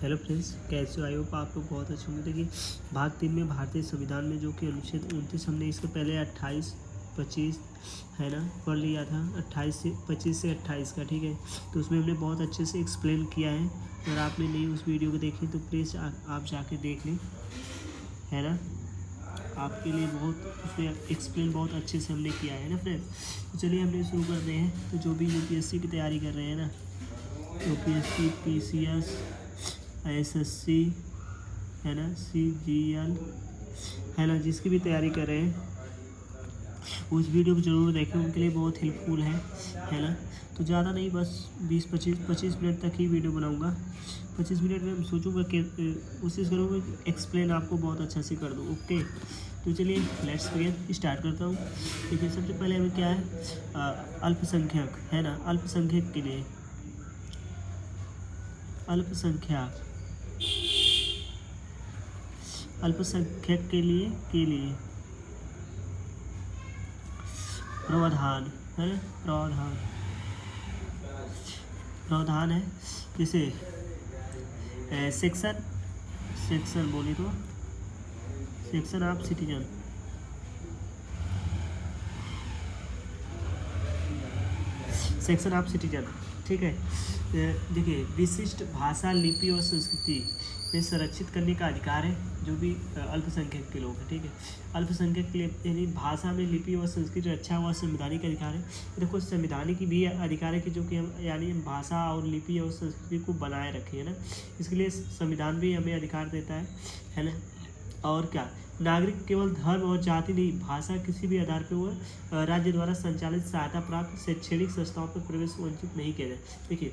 Hello friends, कैसे हो? I hope आप लोग बहुत अच्छे होंगे। देखिए, भाग 3 में भारतीय संविधान में जो कि अनुच्छेद 29 हमने इसके पहले 28, 25 है ना पढ़ लिया था। 28 से 25 से 28 का, ठीक है। तो उसमें हमने बहुत अच्छे से एक्सप्लेन किया है। अगर आपने नहीं उस वीडियो को देखी तो प्लीज़ आप जाके देख लें, है ना। आपके लिए बहुत उसमें एक्सप्लेन बहुत अच्छे से हमने किया है ना फ्रेंड्स। तो चलिए हमने शुरू करते हैं। तो जो भी यूपीएससी की तैयारी कर रहे हैं ना, यूपीएससी, पीसीएस, एसएससी है ना, सीजीएल है ना, जिसकी भी तैयारी कर रहे हैं उस वीडियो को ज़रूर देखें, उनके लिए बहुत हेल्पफुल है ना। तो ज़्यादा नहीं, बस 20-25 मिनट तक ही वीडियो बनाऊंगा। 25 मिनट में मैं सोचूंगा कि कोशिश करूँगा कि एक्सप्लेन आपको बहुत अच्छा से कर दूँ। ओके, तो चलिए लेट्स बिगिन, स्टार्ट करता हूँ। देखिए, सबसे पहले हमें क्या है, अल्पसंख्यक है ना। अल्पसंख्यक के लिए अल्पसंख्यक के लिए प्रावधान है ना। प्रावधान है जैसे सेक्शन बोले तो सेक्शन ऑफ सिटीजन, ठीक है। देखिए, विशिष्ट भाषा, लिपि और संस्कृति में संरक्षित करने का अधिकार है जो भी अल्पसंख्यक के लोग हैं, ठीक है। अल्पसंख्यक के लिए यानी भाषा में लिपि और संस्कृति रक्षा हुआ संवैधानिक अधिकार है। देखो, संवैधानिक की भी अधिकार है कि जो कि हम यानी भाषा और लिपि और संस्कृति को बनाए रखें, है ना। इसके लिए संविधान भी हमें अधिकार देता है ना। और क्या, नागरिक केवल धर्म और जाति नहीं, भाषा किसी भी आधार पर वह राज्य द्वारा संचालित सहायता प्राप्त शैक्षणिक संस्थाओं पर प्रवेश वंचित नहीं किया जाए। देखिए,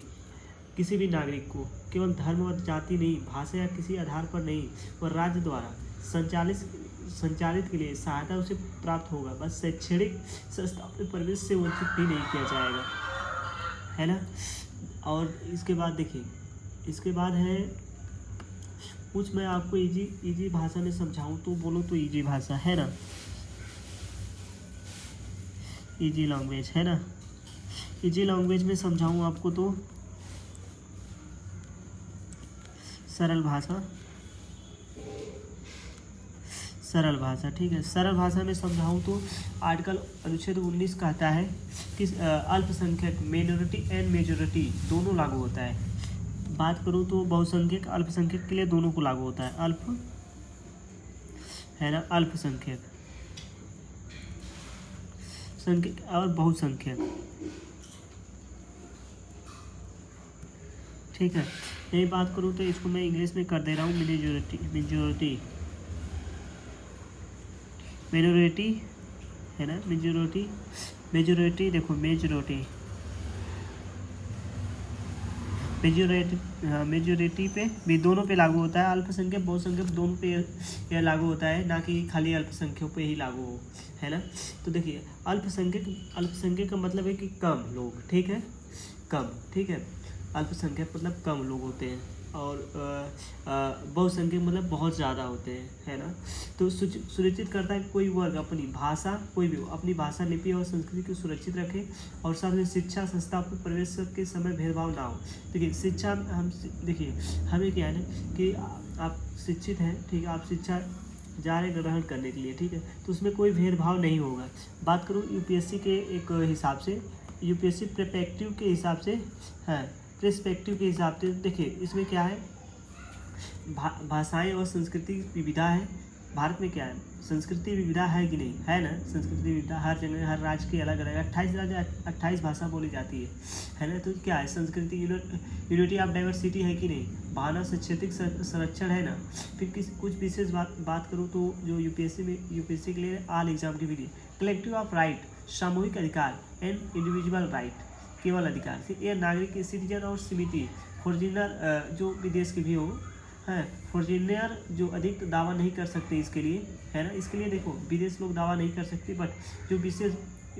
किसी भी नागरिक को केवल धर्म और जाति नहीं, भाषा या किसी आधार पर नहीं, और राज्य द्वारा संचालित के लिए सहायता उसे प्राप्त होगा, बस शैक्षणिक संस्थाओं पर प्रवेश से वंचित भी नहीं किया जाएगा, है ना। और इसके बाद देखिए, इसके बाद है कुछ मैं आपको इजी भाषा में समझाऊं तो बोलो तो इजी भाषा है ना, इजी लैंग्वेज है ना। इजी लैंग्वेज में समझाऊं आपको तो सरल भाषा, ठीक है। सरल भाषा में समझाऊं तो आर्टिकल अनुच्छेद 19 कहता है कि अल्पसंख्यक, माइनॉरिटी एंड मेजॉरिटी दोनों लागू होता है। बात करूं तो बहुसंख्यक, अल्पसंख्यक के लिए दोनों को लागू होता है। अल्पसंख्यक संख्यक और बहुसंख्यक, ठीक है। यही बात करूँ तो इसको मैं इंग्लिश में कर दे रहा हूँ, मेजॉरिटी है ना। मेजॉरिटी देखो, मेजॉरिटी पे भी दोनों पे लागू होता है। अल्पसंख्यक बहुसंख्यक दोनों पे यह लागू होता है, ना कि खाली अल्पसंख्यकों पे ही लागू हो, है ना। तो देखिए, अल्पसंख्यक का मतलब है कि कम लोग, ठीक है, कम, ठीक है। अल्पसंख्यक मतलब कम लोग होते हैं, और बहुसंख्यक मतलब बहुत ज़्यादा होते हैं, है ना। तो सुनिश्चित करता है कि कोई वर्ग अपनी भाषा, कोई भी अपनी भाषा, लिपि और संस्कृति को सुरक्षित रखे, और साथ में शिक्षा संस्था पर प्रवेश के समय भेदभाव ना हो। देखिए, शिक्षा देखिए हमें क्या है ना कि आप शिक्षित हैं, ठीक है, आप शिक्षा जा रहे ग्रहण करने के लिए, ठीक है, तो उसमें कोई भेदभाव नहीं होगा। बात करूँ यूपीएससी के एक हिसाब से, यूपीएससी पर्सपेक्टिव के हिसाब से देखिए, इसमें क्या है, भाषाएं और संस्कृति विविधता है। भारत में क्या है, संस्कृति विविधता है कि नहीं, है ना। संस्कृति विविधता हर जगह, हर राज्य की अलग अलग 28 राज्य 28 भाषा बोली जाती है ना। तो क्या है, संस्कृति यूनिटी ऑफ डाइवर्सिटी है कि नहीं, भावना सांस्कृतिक संरक्षण है ना। फिर कुछ विशेष बात करूँ तो जो यूपीएससी के लिए ऑल एग्जाम की विधि, कलेक्टिव ऑफ राइट, सामूहिक अधिकार एंड इंडिविजुअल राइट, केवल अधिकार से यह नागरिक, सिटीजन और समिति, फॉरजिनर जो विदेश के भी हो, है फॉरजिनर जो अधिक दावा नहीं कर सकते इसके लिए, है ना। इसके लिए देखो, विदेश लोग दावा नहीं कर सकते, बट जो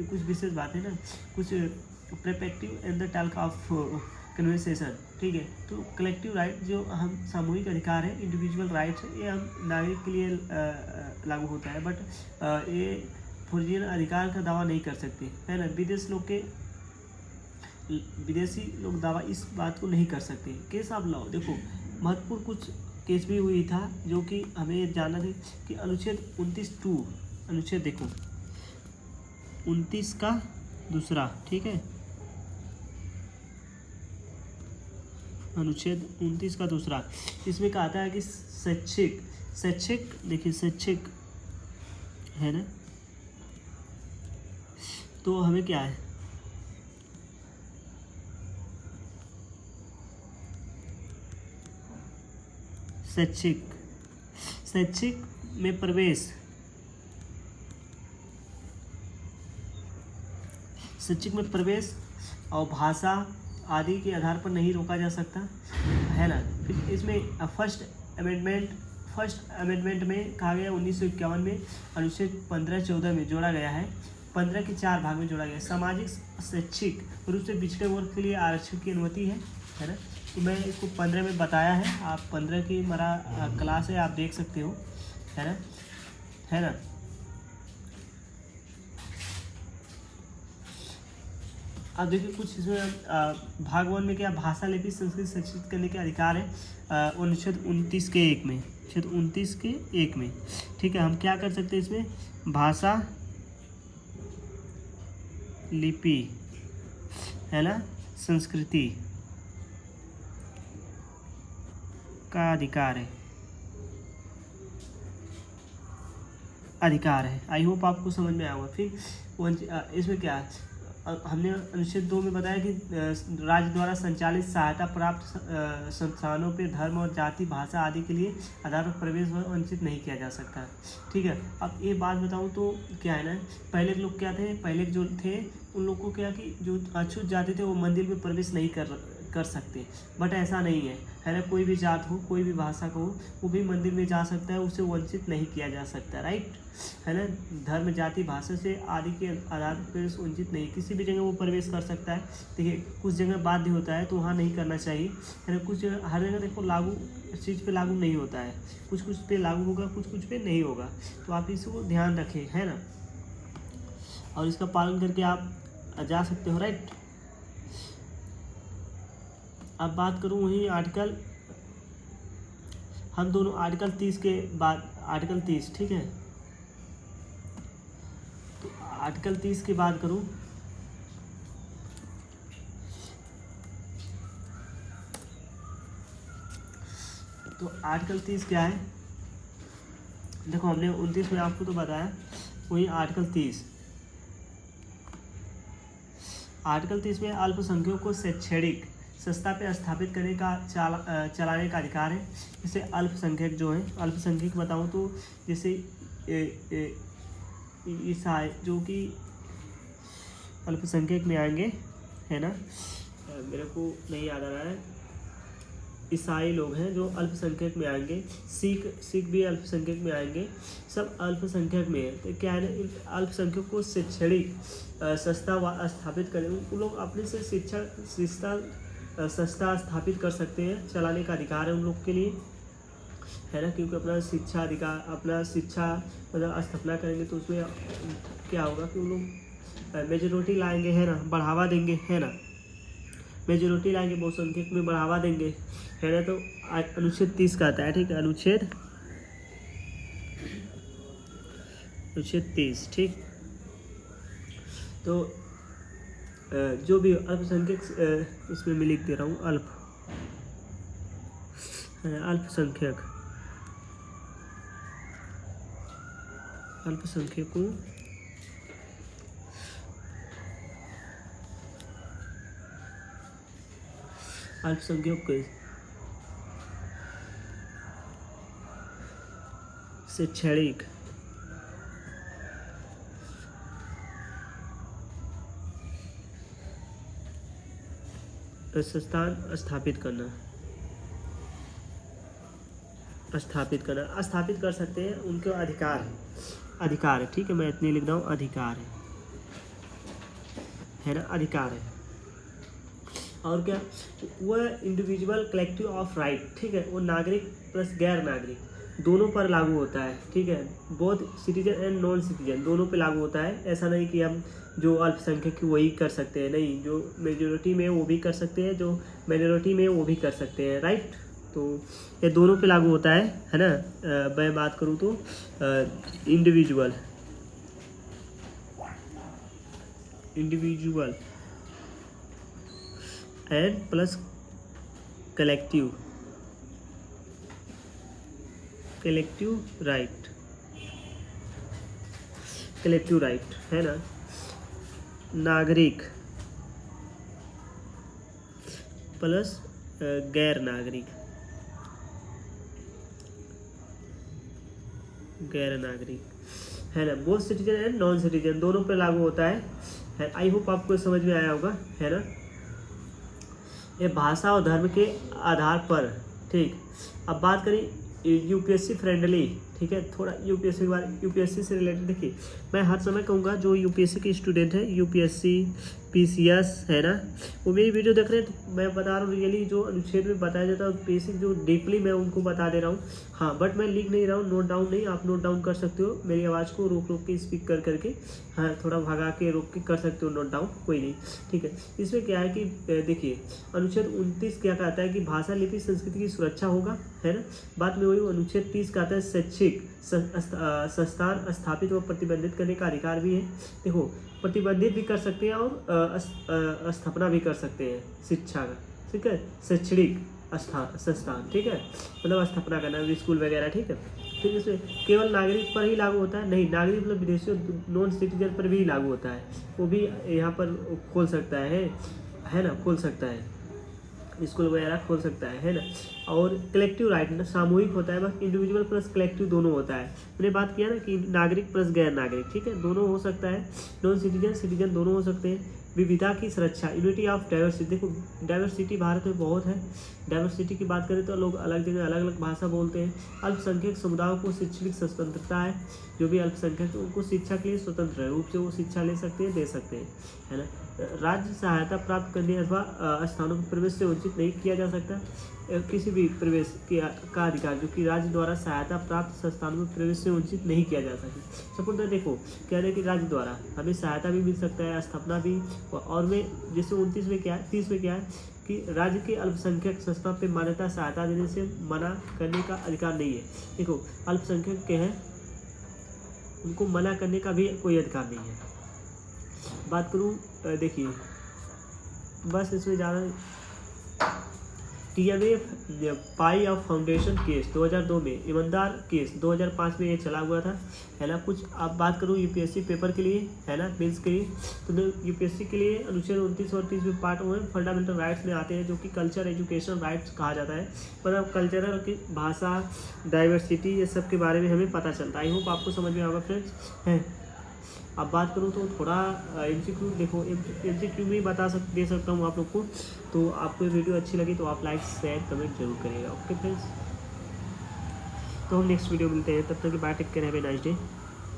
कुछ विशेष बात है ना, कुछ perspective and the talk of conversation, ठीक है। तो कलेक्टिव राइट जो हम सामूहिक अधिकार है, इंडिविजुअल राइट्स है, ये हम नागरिक के लिए लागू होता है, बट ये फॉरजिनर अधिकार का दावा नहीं कर सकते, है ना। विदेशी लोग दावा इस बात को नहीं कर सकते। केस ऑफ लॉ, देखो महत्वपूर्ण कुछ केस भी हुई था जो कि हमें जानना था कि अनुच्छेद 29(2), अनुच्छेद देखो 29 का दूसरा, ठीक है, अनुच्छेद 29 का दूसरा, इसमें कहता है कि शैक्षिक देखिए शैक्षिक है ना, तो हमें क्या है, शैक्षिक में प्रवेश, शैक्षिक में प्रवेश और भाषा आदि के आधार पर नहीं रोका जा सकता है ना। फिर इसमें फर्स्ट अमेंडमेंट में कहा गया 1951 में अनुच्छेद 15-14 में जोड़ा गया है, 15 के 4 भाग में जोड़ा गया है। सामाजिक शैक्षिक रूप से पिछड़े वर्ग के लिए आरक्षण की अनुमति है ना। तो मैं इसको 15 में बताया है, आप 15 की हमारा क्लास है, आप देख सकते हो, है ना। अब देखिए कुछ इसमें भाग 1 में क्या, भाषा लिपि संस्कृति शिक्षित करने के अधिकार है अनुच्छेद 29 के 1 में, अनुच्छेद 29 के 1 में, ठीक है। हम क्या कर सकते हैं इसमें, भाषा लिपि है ना, संस्कृति का अधिकार है। आई होप आपको समझ में आया होगा। फिर इसमें क्या है, हमने अनुच्छेद 2 में बताया कि राज्य द्वारा संचालित सहायता प्राप्त संस्थानों पर धर्म और जाति भाषा आदि के लिए आधार पर प्रवेश वंचित नहीं किया जा सकता, ठीक है। अब ये बात बताऊं तो क्या है ना, पहले लोग क्या थे, पहले जो थे उन लोग को क्या कि जो अछूत जाति थे वो मंदिर में प्रवेश नहीं कर सकते, बट ऐसा नहीं है ना। कोई भी जात हो, कोई भी भाषा का हो, वो भी मंदिर में जा सकता है, उससे वंचित नहीं किया जा सकता, राइट, है ना। धर्म जाति भाषा से आदि के आधार पर वंचित नहीं, किसी भी जगह वो प्रवेश कर सकता है। देखिए कुछ जगह बाध्य होता है तो वहाँ नहीं करना चाहिए, है ना। कुछ जगह, हर जगह देखो लागू इस चीज़ पे लागू नहीं होता है, कुछ पे लागू होगा, कुछ पे नहीं होगा, तो आप इसको ध्यान रखें, है ना, और इसका पालन करके आप जा सकते हो, राइट। अब बात करूँ वही आर्टिकल, हम दोनों आर्टिकल 30 के बाद, आर्टिकल 30, ठीक है, तो आर्टिकल 30 की बात करूँ तो आर्टिकल 30 क्या है, देखो हमने 29 में आपको तो बताया, वही आर्टिकल 30 में अल्पसंख्यकों को शैक्षणिक संस्था पे स्थापित करने का चलाने का अधिकार है। जैसे अल्पसंख्यक जो है, अल्पसंख्यक बताऊं तो जैसे ईसाई जो कि अल्पसंख्यक में आएंगे, है ना, मेरे को नहीं याद आ रहा है, ईसाई लोग हैं जो अल्पसंख्यक में आएंगे, सिख भी अल्पसंख्यक में आएंगे, सब अल्पसंख्यक में है। तो क्या है ना, अल्पसंख्यक को शैक्षणिक संस्था स्थापित करें, उन लोग अपने से संस्था स्थापित कर सकते हैं, चलाने का अधिकार है उन लोग के लिए, है ना, क्योंकि अपना शिक्षा अधिकार, अपना शिक्षा मतलब स्थापना करेंगे तो उसमें क्या होगा कि उन लोग मेजोरिटी लाएंगे, है ना, बढ़ावा देंगे, है ना, मेजोरिटी लाएंगे, बहुसंख्यक में बढ़ावा देंगे, है ना। तो अनुच्छेद 30 का आता है, ठीक है, अनुच्छेद 30, ठीक। तो जो भी अल्पसंख्यक, इसमें मैं लिख दे रहा हूँ अल्पसंख्यकों के शैक्षणिक संस्थान स्थापित कर सकते हैं, उनके अधिकार है, ठीक है, मैं इतनी लिख रहा हूँ, अधिकार है ना, अधिकार है। और क्या, वह इंडिविजुअल कलेक्टिव ऑफ राइट, ठीक है, वो नागरिक प्लस गैर नागरिक दोनों पर लागू होता है, ठीक है, both citizen and non citizen दोनों पे लागू होता है। ऐसा नहीं कि हम जो अल्पसंख्यक वही कर सकते हैं, नहीं, जो मेजोरिटी में वो भी कर सकते हैं, जो माइनॉरिटी में वो भी कर सकते हैं, राइट। तो ये दोनों पे लागू होता है ना। मैं बात करूँ तो individual and plus collective right है ना। नागरिक प्लस गैर नागरिक है ना। Both citizen and non citizen दोनों पे लागू होता है। आई होप आपको समझ में आया होगा, है ना। ये भाषा और धर्म के आधार पर, ठीक। अब बात करें यूपीएससी फ्रेंडली, ठीक है। थोड़ा यूपीएससी के बारे, यूपीएससी से रिलेटेड देखिए, मैं हर समय कहूँगा जो यूपीएससी के स्टूडेंट है, यूपीएससी पीसीएस है ना, वो मेरी वीडियो देख रहे हैं तो मैं बता रहा हूँ रियली जो अनुच्छेद में बताया जाता है बेसिक जो डीपली मैं उनको बता दे रहा हूँ। हाँ, बट मैं लिख नहीं रहा हूँ, नोट डाउन नहीं, आप नोट डाउन कर सकते हो। मेरी आवाज़ को रोक के स्पीक करके, हाँ, थोड़ा भगा के रोक के कर सकते हो नोट डाउन, कोई नहीं, ठीक है। इसमें क्या है कि देखिए अनुच्छेद 29 क्या कहता है कि भाषा लिपि संस्कृति की सुरक्षा होगा, है ना। बात में वही अनुच्छेद 30 कहता है शैक्षिक संस्थान स्थापित व प्रतिबंधित करने का अधिकार भी है। देखो, प्रतिबंधित भी कर सकते हैं और स्थापना भी कर सकते हैं शिक्षा का, ठीक है। शैक्षणिक संस्थान, ठीक है, मतलब स्थापना करना स्कूल वगैरह, ठीक है। फिर इसमें केवल नागरिक पर ही लागू होता है, नहीं, नागरिक मतलब विदेशियों नॉन सिटीजन पर भी लागू होता है, वो भी यहाँ पर खोल सकता है ना, खोल सकता है, स्कूल वगैरह खोल सकता है ना। और कलेक्टिव राइट ना सामूहिक होता है, बस इंडिविजुअल प्लस कलेक्टिव दोनों होता है। मैंने बात किया ना कि नागरिक प्लस गैर नागरिक, ठीक है, दोनों हो सकता है। नॉन सिटीजन दोनों हो सकते हैं। विविधता की सुरक्षा, यूनिटी ऑफ डाइवर्सिटी, देखो डाइवर्सिटी भारत में बहुत है। डाइवर्सिटी की बात करें तो लोग अलग जगह अलग अलग भाषा बोलते हैं। अल्पसंख्यक समुदायों को शैक्षणिक स्वतंत्रता है, जो भी अल्पसंख्यक उनको शिक्षा के लिए स्वतंत्र रूप से वो शिक्षा ले सकते हैं, दे सकते हैं, है ना। राज्य सहायता प्राप्त करने अथवा स्थानों पर प्रवेश से वंचित नहीं किया जा सकता। किसी भी प्रवेश का अधिकार जो कि राज्य द्वारा सहायता प्राप्त संस्थानों में प्रवेश से वंचित नहीं किया जा सकता। सपोज देखो कह रहे हैं कि राज्य द्वारा हमें सहायता भी मिल सकता है, स्थापना भी, और में जैसे 29 में क्या है, 30 में क्या है कि राज्य के अल्पसंख्यक संस्था पे मान्यता सहायता देने से मना करने का अधिकार नहीं है। देखो अल्पसंख्यक के हैं, उनको मना करने का भी कोई अधिकार नहीं है। बात करूँ देखिए बस इसमें ज़्यादा TMA pi of foundation case 2002 में, ईमानदार केस 2005 में ये चला हुआ था, है ना। कुछ अब बात करूँ यूपीएससी पेपर के लिए, है ना, मेंस के लिए, तो यूपीएससी के लिए अनुच्छेद 29 और 30 में पार्ट में फंडामेंटल राइट्स में आते हैं, जो कि कल्चर एजुकेशन राइट्स कहा जाता है। मतलब कल्चरल की भाषा, डाइवर्सिटी, ये सब के बारे में हमें पता चलता है। आई होप आपको समझ में आएगा फ्रेंड्स, है। अब बात करूँ तो थोड़ा MCQ, देखो MCQ भी दे सकता हूँ आप लोग को। तो आपको ये वीडियो अच्छी लगी तो आप लाइक शेयर कमेंट जरूर करिएगा, ओके फ्रेंड्स। तो हम नेक्स्ट वीडियो मिलते हैं, तब तक bye, take care, have a nice day.